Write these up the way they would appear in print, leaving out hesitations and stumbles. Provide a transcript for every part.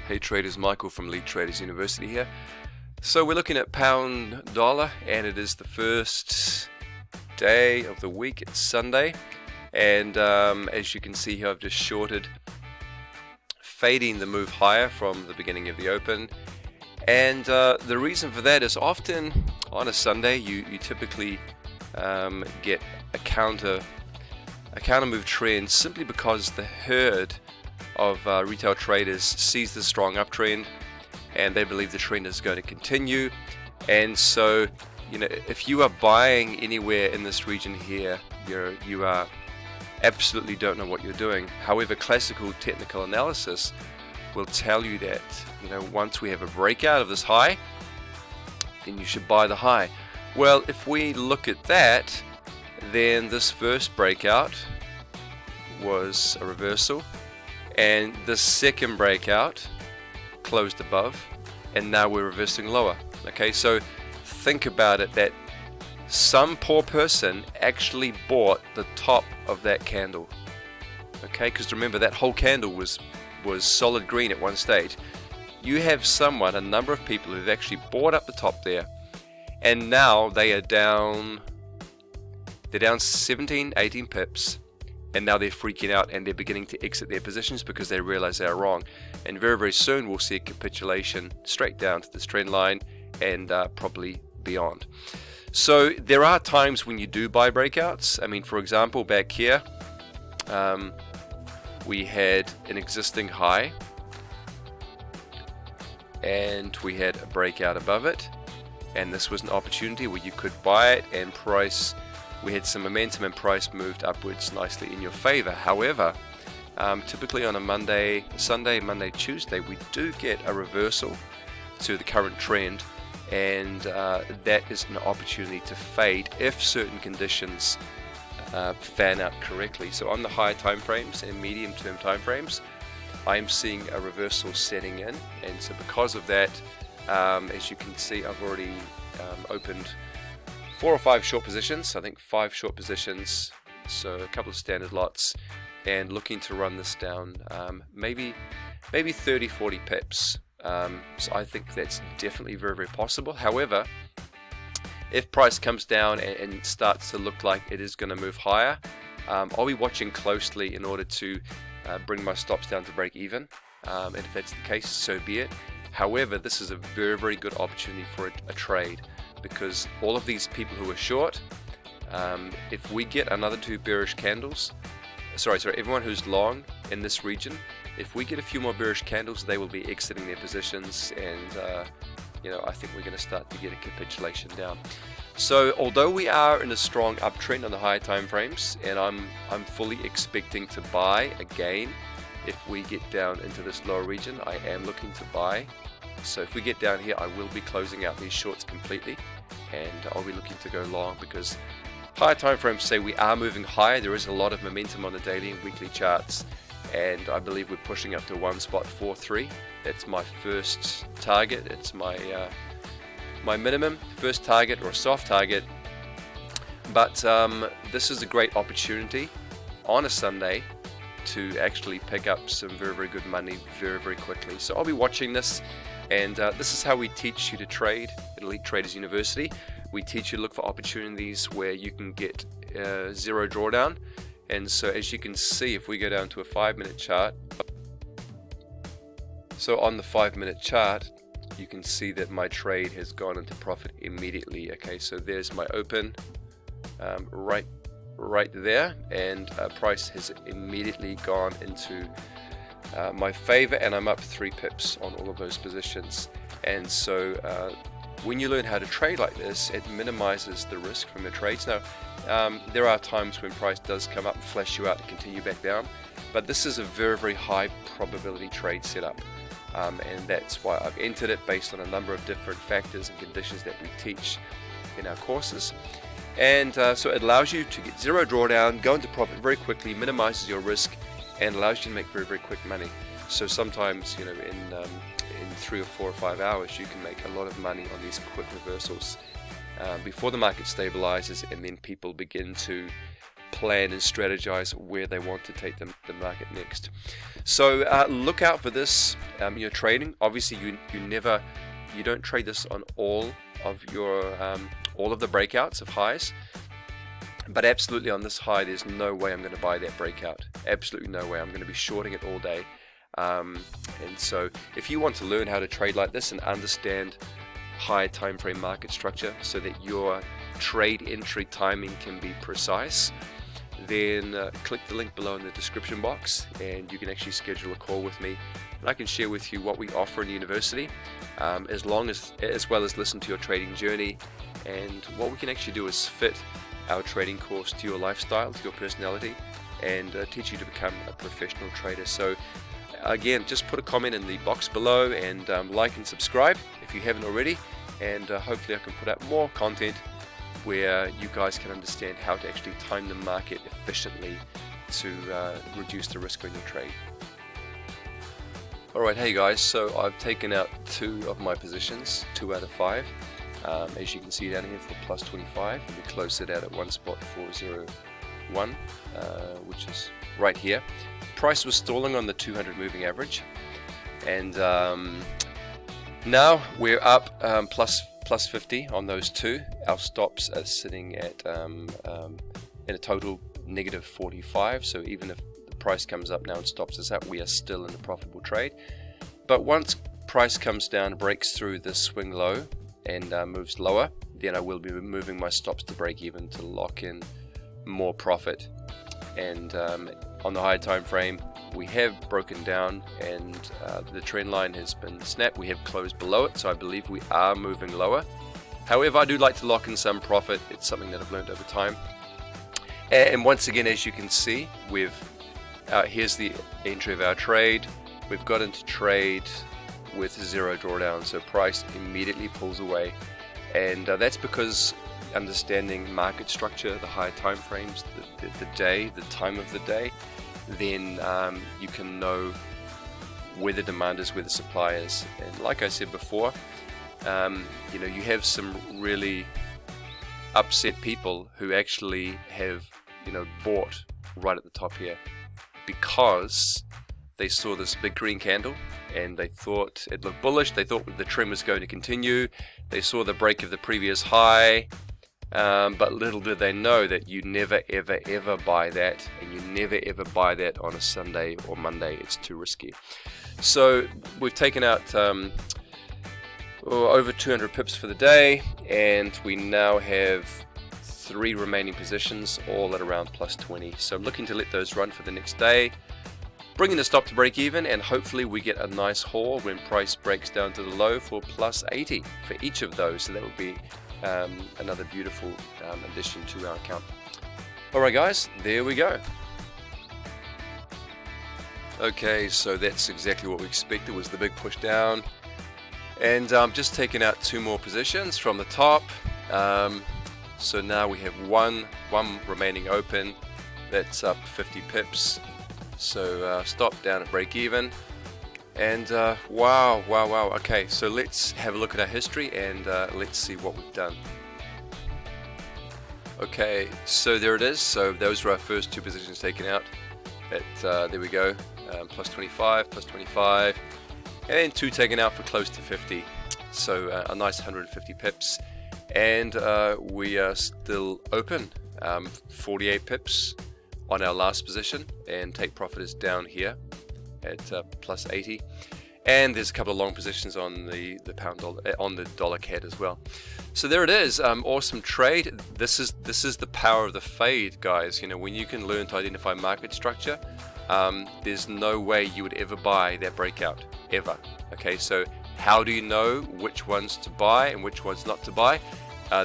Hey traders, Michael from Elite Traders University here. So we're looking at pound dollar, and it is the first day of the week. It's Sunday, and as you can see here, I've just shorted, fading the move higher from the beginning of the open. And the reason for that is often on a Sunday you typically get a counter move trend simply because the herd of retail traders sees the strong uptrend and they believe the trend is going to continue. And so, if you are buying anywhere in this region here, you are absolutely don't know what you're doing. However, classical technical analysis will tell you that once we have a breakout of this high, then you should buy the high. Well, if we look at that, then this first breakout was a reversal, and the second breakout closed above, and now we're reversing lower. Okay, so think about it, that some poor person actually bought the top of that candle. Okay, because remember, that whole candle was solid green at one stage. You have a number of people who've actually bought up the top there, and now they are down 17, 18 pips, and now they're freaking out and they're beginning to exit their positions because they realize they're wrong. And very, very soon we'll see a capitulation straight down to this trend line and probably beyond. So there are times when you do buy breakouts. I mean, for example, back here we had an existing high and we had a breakout above it, and this was an opportunity where you could buy it, and price, we had some momentum and price moved upwards nicely in your favor. However, typically on a Sunday, Monday, Tuesday, we do get a reversal to the current trend, and that is an opportunity to fade if certain conditions fan out correctly. So on the higher time frames and medium term time frames, I'm seeing a reversal setting in, and so because of that, as you can see, I've already opened 4 or 5 short positions. I think 5 short positions, so a couple of standard lots, and looking to run this down maybe 30-40 pips. So I think that's definitely very, very possible. However, if price comes down and starts to look like it is going to move higher, I'll be watching closely in order to bring my stops down to break even, and if that's the case, so be it. However, this is a very, very good opportunity for a trade, because all of these people who are short, if we get another 2 bearish candles, everyone who's long in this region, if we get a few more bearish candles, they will be exiting their positions, and I think we're going to start to get a capitulation down. So although we are in a strong uptrend on the higher time frames, and I'm fully expecting to buy again if we get down into this lower region, I am looking to buy. So if we get down here, I will be closing out these shorts completely, and I'll be looking to go long, because higher time frames say we are moving higher. There is a lot of momentum on the daily and weekly charts, and I believe we're pushing up to 1.43. That's my first target. It's my minimum first target, or a soft target. But this is a great opportunity on a Sunday to actually pick up some very, very good money very, very quickly. So I'll be watching this, and this is how we teach you to trade at Elite Traders University. We teach you to look for opportunities where you can get zero drawdown. And so as you can see, if we go down to a 5-minute chart, so on the 5-minute chart, you can see that my trade has gone into profit immediately. Okay, so there's my open right there, and price has immediately gone into my favor, and I'm up 3 pips on all of those positions. And so when you learn how to trade like this, it minimizes the risk from your trades. Now, there are times when price does come up and flash you out and continue back down, but this is a very, very high probability trade setup, and that's why I've entered it based on a number of different factors and conditions that we teach in our courses. And so it allows you to get zero drawdown, go into profit very quickly, minimizes your risk, and allows you to make very, very quick money. So sometimes, in 3 or 4 or 5 hours, you can make a lot of money on these quick reversals before the market stabilizes, and then people begin to plan and strategize where they want to take the market next. So look out for this in your trading. Obviously, you don't trade this on all of the breakouts of highs, but absolutely on this high, there's no way I'm going to buy that breakout. Absolutely no way. I'm going to be shorting it all day. And so if you want to learn how to trade like this and understand high time frame market structure so that your trade entry timing can be precise, then click the link below in the description box and you can actually schedule a call with me, and I can share with you what we offer in the university, as well as listen to your trading journey. And what we can actually do is fit our trading course to your lifestyle, to your personality, and teach you to become a professional trader. So again, just put a comment in the box below and like and subscribe if you haven't already, and hopefully I can put out more content where you guys can understand how to actually time the market efficiently to reduce the risk on your trade. Alright, hey guys, so I've taken out 2 of my positions, 2 out of 5. As you can see down here for plus 25, and we closed it out at one spot 401, which is right here. Price was stalling on the 200 moving average, and now we're up plus 50 on those 2. Our stops are sitting at in a total negative 45, so even if the price comes up now and stops us up, we are still in a profitable trade. But once price comes down, breaks through the swing low and moves lower, then I will be moving my stops to break even to lock in more profit. And on the higher time frame, we have broken down, and the trend line has been snapped. We have closed below it, so I believe we are moving lower. However, I do like to lock in some profit. It's something that I've learned over time. And once again, as you can see, here's the entry of our trade. We've got into trade with 0 drawdown, so price immediately pulls away, and that's because understanding market structure, the higher time frames, the day, the time of the day, then you can know where the demand is, where the supply is. And like I said before, you have some really upset people who actually have bought right at the top here because they saw this big green candle and they thought it looked bullish. They thought the trend was going to continue. They saw the break of the previous high, but little did they know that you never ever buy that, and you never ever buy that on a Sunday or Monday. It's too risky. So we've taken out over 200 pips for the day, and we now have 3 remaining positions, all at around plus 20. So I'm looking to let those run for the next day, bringing the stop to break even, and hopefully we get a nice haul when price breaks down to the low for plus 80 for each of those. So that would be another beautiful addition to our account. Alright guys, there we go. Okay, so that's exactly what we expected, was the big push down. And just taking out 2 more positions from the top. So now we have one remaining open. That's up 50 pips. So stop down at break even. And wow. Okay, so let's have a look at our history and let's see what we've done. Okay, so there it is. So those were our first 2 positions taken out. There we go, plus 25, and then 2 taken out for close to 50. So a nice 150 pips. And we are still open, 48 pips on our last position, and take profit is down here at plus 80. And there's a couple of long positions on the pound dollar, on the dollar CAD as well. So there it is, awesome trade. This is the power of the fade, guys. When you can learn to identify market structure, there's no way you would ever buy that breakout, ever. Okay, so how do you know which ones to buy and which ones not to buy?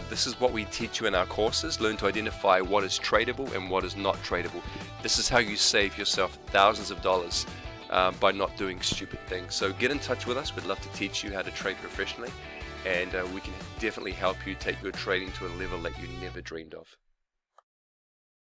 This is what we teach you in our courses. Learn to identify what is tradable and what is not tradable. This is how you save yourself thousands of dollars by not doing stupid things. So get in touch with us. We'd love to teach you how to trade professionally, and we can definitely help you take your trading to a level that you never dreamed of.